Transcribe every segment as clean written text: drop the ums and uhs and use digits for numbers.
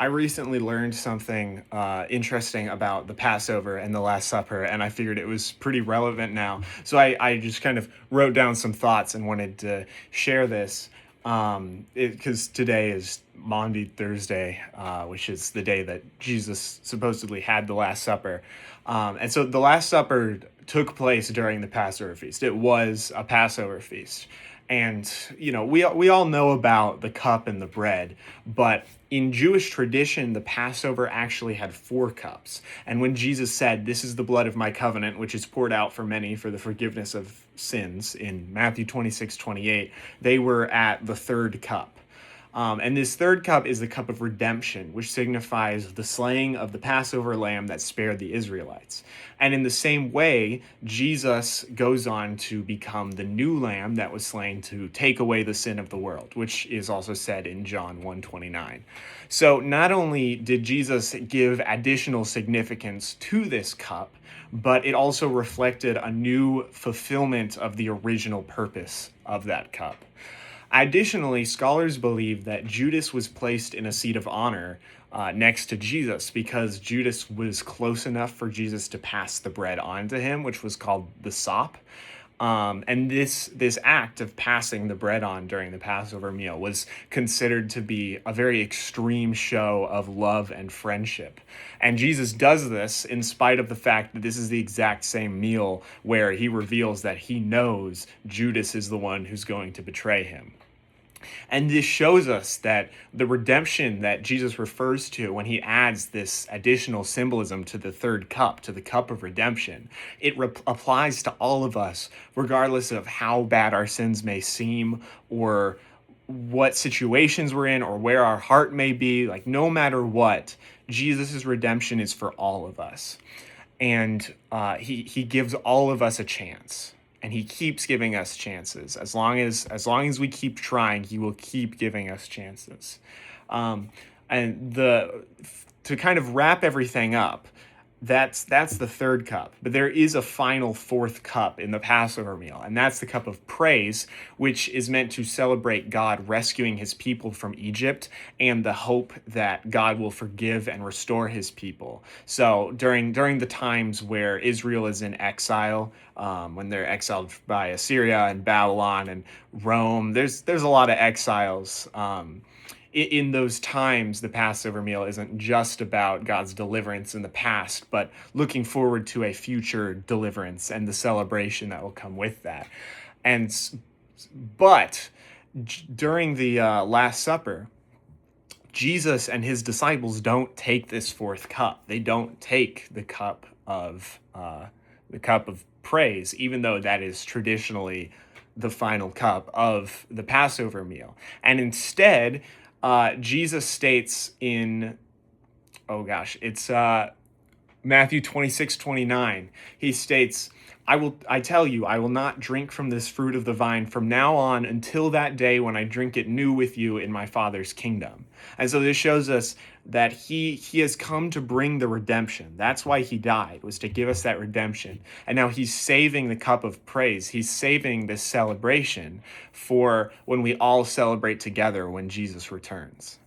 I recently learned something interesting about the Passover and the Last Supper, and I figured it was pretty relevant now. So I just kind of wrote down some thoughts and wanted to share this because today is Maundy Thursday, which is the day that Jesus supposedly had the Last Supper. And so the Last Supper took place during the Passover feast. It was a Passover feast. And, we all know about the cup and the bread, but in Jewish tradition, the Passover actually had four cups. And when Jesus said, "This is the blood of my covenant, which is poured out for many for the forgiveness of sins," in Matthew 26:28, they were at the third cup. And this third cup is the cup of redemption, which signifies the slaying of the Passover lamb that spared the Israelites. And in the same way, Jesus goes on to become the new lamb that was slain to take away the sin of the world, which is also said in John 1:29. So not only did Jesus give additional significance to this cup, but it also reflected a new fulfillment of the original purpose of that cup. Additionally, scholars believe that Judas was placed in a seat of honor next to Jesus because Judas was close enough for Jesus to pass the bread on to him, which was called the sop. And this act of passing the bread on during the Passover meal was considered to be a very extreme show of love and friendship. And Jesus does this in spite of the fact that this is the exact same meal where he reveals that he knows Judas is the one who's going to betray him. And this shows us that the redemption that Jesus refers to when he adds this additional symbolism to the third cup, to the cup of redemption, it applies to all of us, regardless of how bad our sins may seem or what situations we're in or where our heart may be. Like, no matter what, Jesus' redemption is for all of us. And he gives all of us a chance, and he keeps giving us chances. As long as we keep trying, he will keep giving us chances. And to kind of wrap everything up, that's the third cup. But there is a final fourth cup in the Passover meal, and that's the cup of praise, which is meant to celebrate God rescuing his people from Egypt and the hope that God will forgive and restore his people. So during the times where Israel is in exile, when they're exiled by Assyria and Babylon and Rome, there's a lot of exiles. In those times, the Passover meal isn't just about God's deliverance in the past, but looking forward to a future deliverance and the celebration that will come with that. But during the Last Supper, Jesus and his disciples don't take this fourth cup. They don't take the cup of praise, even though that is traditionally the final cup of the Passover meal. And instead, Jesus states in, it's Matthew 26:29. He states, I tell you, I will not drink from this fruit of the vine from now on until that day when I drink it new with you in my Father's kingdom. And so this shows us that he has come to bring the redemption. That's why he died, was to give us that redemption. And now he's saving the cup of praise. He's saving this celebration for when we all celebrate together when Jesus returns.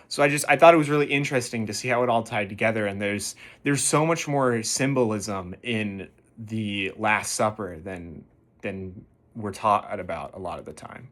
So I thought it was really interesting to see how it all tied together, and there's so much more symbolism in the Last Supper than we're taught about a lot of the time.